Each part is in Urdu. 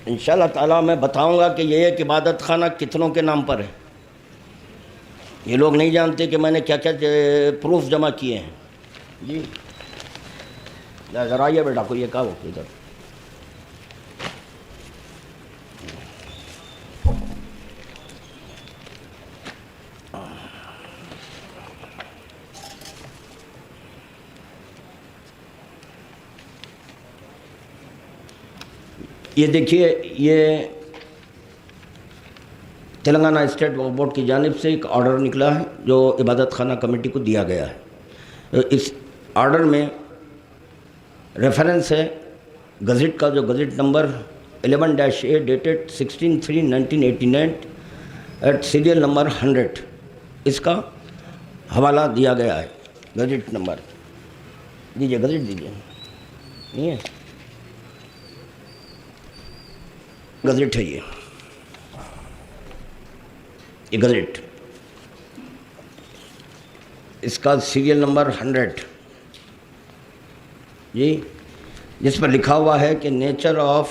انشاءاللہ تعالیٰ میں بتاؤں گا کہ یہ ایک عبادت خانہ کتنوں کے نام پر ہے. یہ لوگ نہیں جانتے کہ میں نے کیا کیا پروف جمع کیے ہیں. جی ذرا آئیے بیٹا کو یہ کہا ہو ادھر. یہ دیکھیے، یہ تلنگانہ اسٹیٹ وقف بورڈ کی جانب سے ایک آرڈر نکلا ہے جو عبادت خانہ کمیٹی کو دیا گیا ہے. اس آرڈر میں ریفرنس ہے گزٹ کا، جو gazette number 11-A dated 16/3/1989 at serial number 100. اس کا حوالہ دیا گیا ہے. گزٹ نمبر دیجیے، گزٹ دیجیے. نہیں ہے گزٹ ہے یہ گزٹ، اس کا سیریل نمبر 100 جی، جس پر لکھا ہوا ہے کہ نیچر آف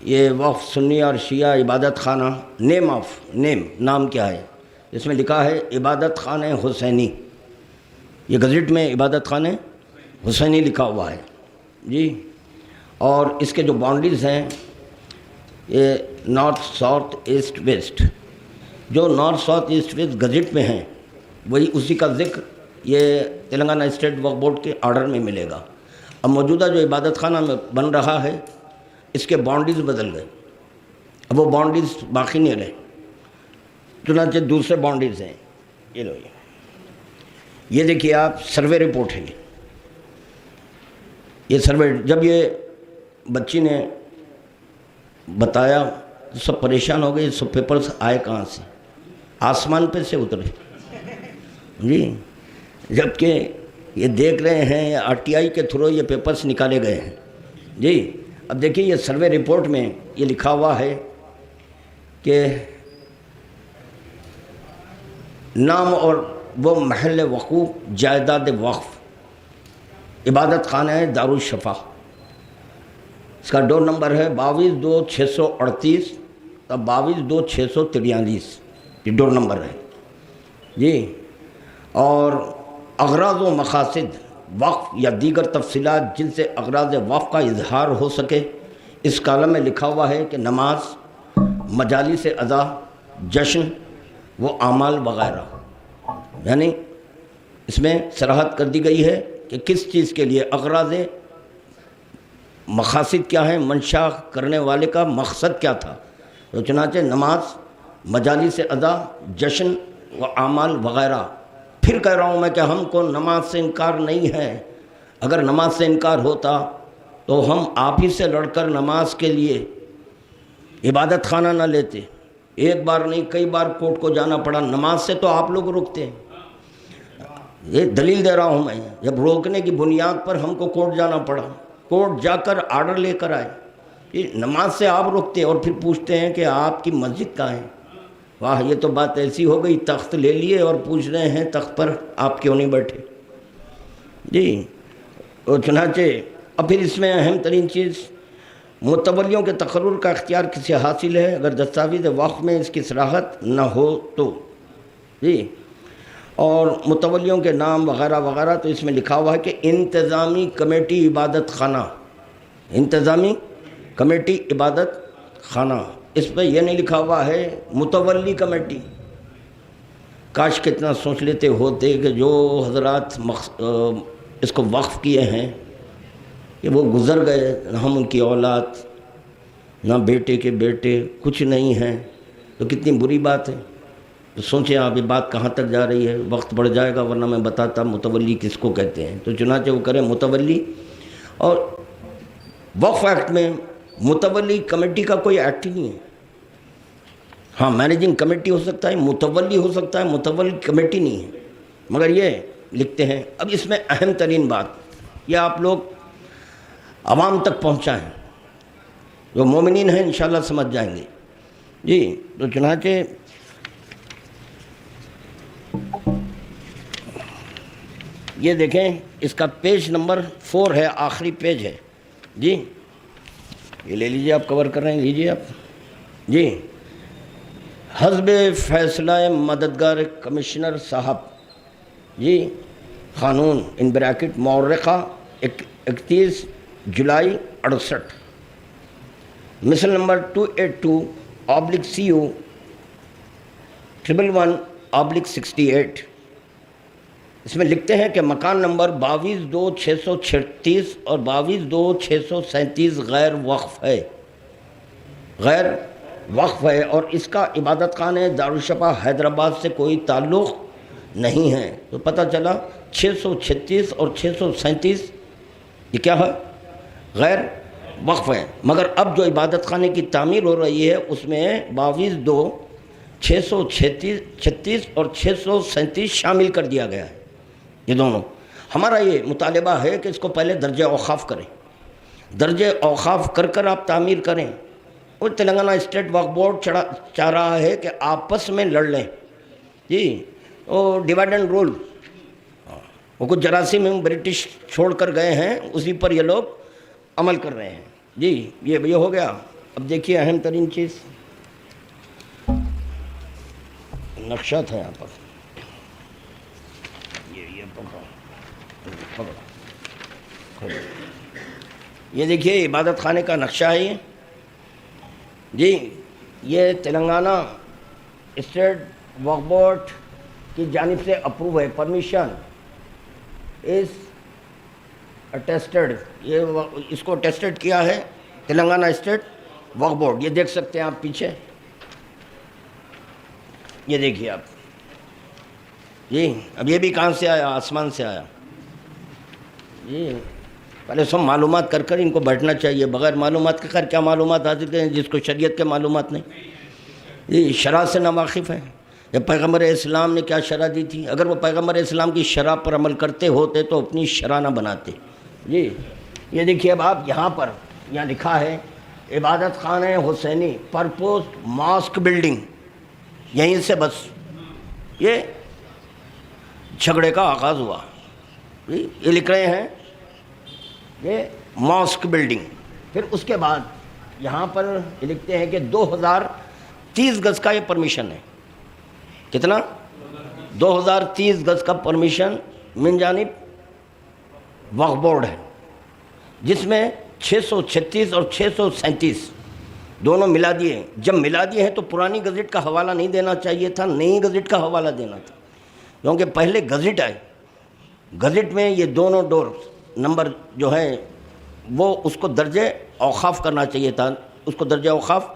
یہ وقف سنی اور شیعہ عبادت خانہ، نام کیا ہے؟ اس میں لکھا ہے عبادت خانہ حسینی. یہ گزٹ میں عبادت خانہ حسینی لکھا ہوا ہے جی. اور اس کے جو باؤنڈریز ہیں یہ نارتھ ساؤتھ ایسٹ ویسٹ، جو north south east west gazette میں ہیں وہی اسی کا ذکر یہ تلنگانہ اسٹیٹ وقف بورڈ کے آرڈر میں ملے گا. اب موجودہ جو عبادت خانہ میں بن رہا ہے اس کے باؤنڈریز بدل گئے، اب وہ باؤنڈریز باقی نہیں رہے، چنانچہ دوسرے باؤنڈریز ہیں. یہ لو یہ دیکھیے آپ، سروے رپورٹ ہے یہ سروے. جب یہ بچی نے بتایا تو سب پریشان ہو گئے، سب پیپرز آئے کہاں سے؟ آسمان پہ سے اترے جی. جبکہ یہ دیکھ رہے ہیں RTI کے تھرو یہ پیپرز نکالے گئے ہیں جی. اب دیکھیے یہ سروے رپورٹ میں یہ لکھا ہوا ہے کہ نام اور وہ محل وقوع جائیداد وقف عبادت خانہ ہے دارالشفا. اس کا ڈور نمبر ہے 22-2-638 اور 22-2-643. یہ ڈور نمبر ہے جی. اور اغراض و مقاصد وقف یا دیگر تفصیلات جن سے اغراض وقف کا اظہار ہو سکے، اس کالم میں لکھا ہوا ہے کہ نماز، مجالس اعضاء، جشن و اعمال وغیرہ. یعنی اس میں صراحت کر دی گئی ہے کہ کس چیز کے لیے اغراض، مقاصد کیا ہیں، منشا کرنے والے کا مقصد کیا تھا. تو چنانچہ نماز، مجالس اعضاء، جشن و اعمال وغیرہ. پھر کہہ رہا ہوں میں کہ ہم کو نماز سے انکار نہیں ہے. اگر نماز سے انکار ہوتا تو ہم آپ ہی سے لڑ کر نماز کے لیے عبادت خانہ نہ لیتے. ایک بار نہیں کئی بار کورٹ کو جانا پڑا. نماز سے تو آپ لوگ رکتے ہیں. یہ دلیل دے رہا ہوں میں. جب روکنے کی بنیاد پر ہم کو کورٹ جانا پڑا، کورٹ جا کر آرڈر لے کر آئے. یہ نماز سے آپ رکتے اور پھر پوچھتے ہیں کہ آپ کی مسجد کہاں ہے. واہ، یہ تو بات ایسی ہو گئی، تخت لے لیے اور پوچھ رہے ہیں تخت پر آپ کیوں نہیں بیٹھے جی. اور چنانچہ اب پھر اس میں اہم ترین چیز، متولیوں کے تقرر کا اختیار کسے حاصل ہے اگر دستاویز وقف میں اس کی صراحت نہ ہو تو جی. اور متولیوں کے نام وغیرہ وغیرہ تو اس میں لکھا ہوا ہے کہ انتظامی کمیٹی عبادت خانہ، انتظامی کمیٹی عبادت خانہ. اس پہ یہ نہیں لکھا ہوا ہے متولی کمیٹی. کاش کتنا سوچ لیتے ہوتے کہ جو حضرات اس کو وقف کیے ہیں کہ وہ گزر گئے، نہ ہم ان کی اولاد، نہ بیٹے کے بیٹے، کچھ نہیں ہیں، تو کتنی بری بات ہے. تو سوچیں آپ یہ بات کہاں تک جا رہی ہے. وقت بڑھ جائے گا ورنہ میں بتاتا متولی کس کو کہتے ہیں. تو چنانچہ وہ کریں متولی. اور وقف ایکٹ میں متولی کمیٹی کا کوئی ایکٹ ہی نہیں ہے. ہاں مینیجنگ کمیٹی ہو سکتا ہے، متولی ہو سکتا ہے، متولی کمیٹی نہیں ہے. مگر یہ لکھتے ہیں. اب اس میں اہم ترین بات یہ آپ لوگ عوام تک پہنچائیں، جو مومنین ہیں انشاءاللہ سمجھ جائیں گے جی. تو چنانچہ یہ دیکھیں، اس کا پیج نمبر 4 ہے، آخری پیج ہے جی. یہ لے لیجیے، آپ کور کر رہے ہیں، لیجیے آپ جی۔ حسب فیصلہ مددگار کمشنر صاحب جی، قانون ان بریکٹ مورخہ 31 جولائی 68، مثل نمبر 282/CO 111/68، اس میں لکھتے ہیں کہ مکان نمبر 22/2/636 اور 22/2/637 غیر وقف ہے، غیر وقف ہے، اور اس کا عبادت خانہ دارالشفا حیدرآباد سے کوئی تعلق نہیں ہے۔ تو پتہ چلا 636 اور 637 یہ کیا ہے؟ غیر وقف ہے۔ مگر اب جو عبادت خانے کی تعمیر ہو رہی ہے اس میں 22/2/636 اور 637 شامل کر دیا گیا ہے۔ یہ دونوں ہمارا یہ مطالبہ ہے کہ اس کو پہلے درجہ اوقاف کریں، درجہ اوقاف کر کر آپ تعمیر کریں۔ اور تلنگانہ اسٹیٹ وقف بورڈ چاہ رہا ہے کہ آپس میں لڑ لیں جی، اور ڈیوائڈ اینڈ رول، وہ کچھ جراثیم برٹش چھوڑ کر گئے ہیں، اسی پر یہ لوگ عمل کر رہے ہیں جی۔ یہ ہو گیا۔ اب دیکھیے اہم ترین چیز نقشہ تھا یہاں پر، یہ پکڑو، یہ دیکھیے عبادت خانے کا نقشہ ہے یہ جی۔ یہ تلنگانہ اسٹیٹ وقف بورڈ کی جانب سے اپروو ہے، پرمیشن از اٹیسٹڈ، یہ اس کو اٹیسٹڈ کیا ہے تلنگانہ اسٹیٹ وقف بورڈ۔ یہ دیکھ سکتے ہیں آپ پیچھے، یہ دیکھیے آپ جی۔ اب یہ بھی کہاں سے آیا؟ آسمان سے آیا جی۔ پہلے سب معلومات کر کر ان کو بیٹھنا چاہیے، بغیر معلومات کے خیر کیا معلومات حاصل کریں جس کو شریعت کے معلومات نہیں جی، شرع سے ناواقف ہیں۔ یہ پیغمبر اسلام نے کیا شرع دی تھی، اگر وہ پیغمبر اسلام کی شرع پر عمل کرتے ہوتے تو اپنی شرع نہ بناتے جی۔ یہ دیکھیے اب آپ یہاں پر، یہاں لکھا ہے عبادت خانہ حسینی پرپوزڈ ماسک بلڈنگ، یہیں سے بس یہ جھگڑے کا آغاز ہوا جی۔ یہ لکھ رہے ہیں یہ ماسک بلڈنگ، پھر اس کے بعد یہاں پر یہ لکھتے ہیں کہ 2030 گز کا یہ پرمیشن ہے۔ کتنا؟ 2030 گز کا پرمیشن من جانب وقف بورڈ ہے، جس میں 636 اور 637 دونوں ملا دیے۔ جب ملا دیے ہیں تو پرانی گزٹ کا حوالہ نہیں دینا چاہیے تھا، نئی گزٹ کا حوالہ دینا تھا، کیونکہ پہلے گزٹ آئے، گزٹ میں یہ دونوں ڈور نمبر جو ہے وہ اس کو درجہ اوقاف کرنا چاہیے تھا، اس کو درجہ اوقاف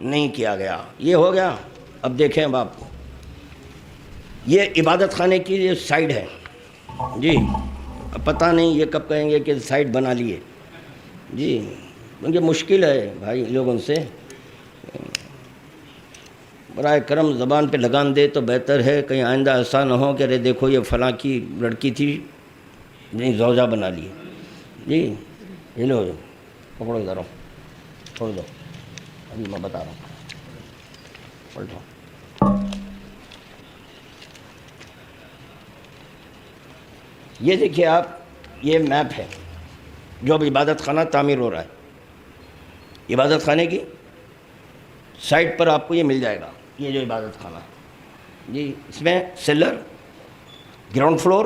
نہیں کیا گیا۔ یہ ہو گیا۔ اب دیکھیں اب آپ کو یہ عبادت خانے کی یہ سائڈ ہے جی۔ اب پتہ نہیں یہ کب کہیں گے کہ سائڈ بنا لیے جی، کیونکہ مشکل ہے بھائی لوگوں سے، برائے کرم زبان پہ لگان دے تو بہتر ہے، کہیں آئندہ ایسا نہ ہو کہ ارے دیکھو یہ فلاں کی لڑکی تھی نہیں زوجہ بنا لیے جی۔ یہ لو پکڑو ادھر، چھوڑ دو، ابھی میں بتا رہا ہوں، پلٹو۔ یہ دیکھیے آپ، یہ میپ ہے جو اب عبادت خانہ تعمیر ہو رہا ہے۔ عبادت خانے کی سائٹ پر آپ کو یہ مل جائے گا، یہ جو عبادت خانہ ہے جی۔ اس میں cellar, ground floor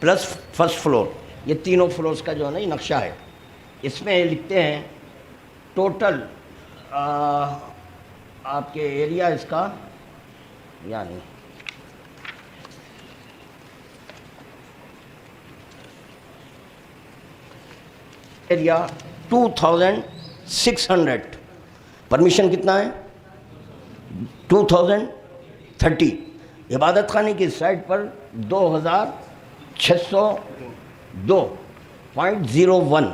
plus first floor, یہ تینوں فلورز کا جو ہے نا یہ نقشہ ہے۔ اس میں لکھتے ہیں ٹوٹل آپ کے ایریا اس کا، یعنی ایریا 2600، پرمیشن کتنا ہے 2030۔ عبادت خانے کی سائٹ پر 2602.01۔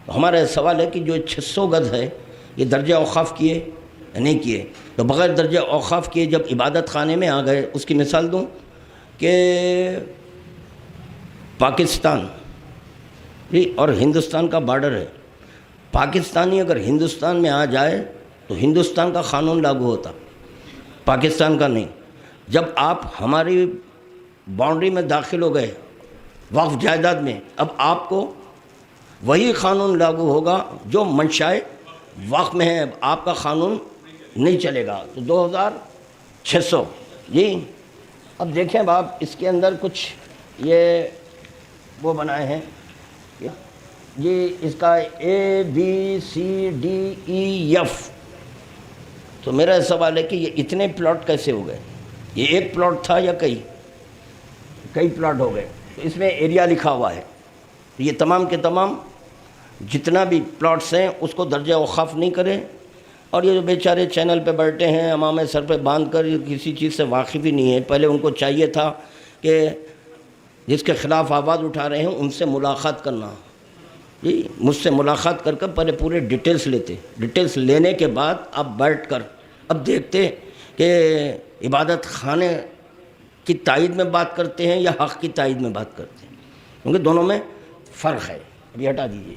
ہمارا سوال ہے کہ جو 600 گز ہے یہ درجہ اوقاف کیے یا نہیں کیے؟ تو بغیر درجہ اوقاف کیے جب عبادت خانے میں آ گئے، اس کی مثال دوں کہ پاکستان جی اور ہندوستان کا بارڈر ہے، پاکستانی اگر ہندوستان میں آ جائے تو ہندوستان کا قانون لاگو ہوتا، پاکستان کا نہیں۔ جب آپ ہماری باؤنڈری میں داخل ہو گئے وقف جائیداد میں، اب آپ کو وہی قانون لاگو ہوگا جو منشائے وقت میں ہے، آپ کا قانون نہیں چلے گا، تو 2600 جی۔ اب دیکھیں آپ اس کے اندر کچھ یہ وہ بنائے ہیں یہ اس کا ABCDEF، تو میرا سوال ہے کہ یہ اتنے پلاٹ کیسے ہو گئے؟ یہ ایک پلاٹ تھا یا کئی پلاٹ ہو گئے؟ تو اس میں ایریا لکھا ہوا ہے، یہ تمام کے تمام جتنا بھی پلاٹس ہیں اس کو درجہ اوقاف نہیں کرے، اور یہ جو بیچارے چینل پہ بیٹھے ہیں امامے سر پہ باندھ کر، کسی چیز سے واقف ہی نہیں ہے۔ پہلے ان کو چاہیے تھا کہ جس کے خلاف آواز اٹھا رہے ہیں ان سے ملاقات کرنا، جی مجھ سے ملاقات کر پہلے پورے ڈیٹیلز لیتے، ڈیٹیلز لینے کے بعد اب بیٹھ کر اب دیکھتے کہ عبادت خانے کی تائید میں بات کرتے ہیں یا حق کی تائید میں بات کرتے ہیں، کیونکہ دونوں میں فرق ہے۔ ابھی ہٹا دیجیے۔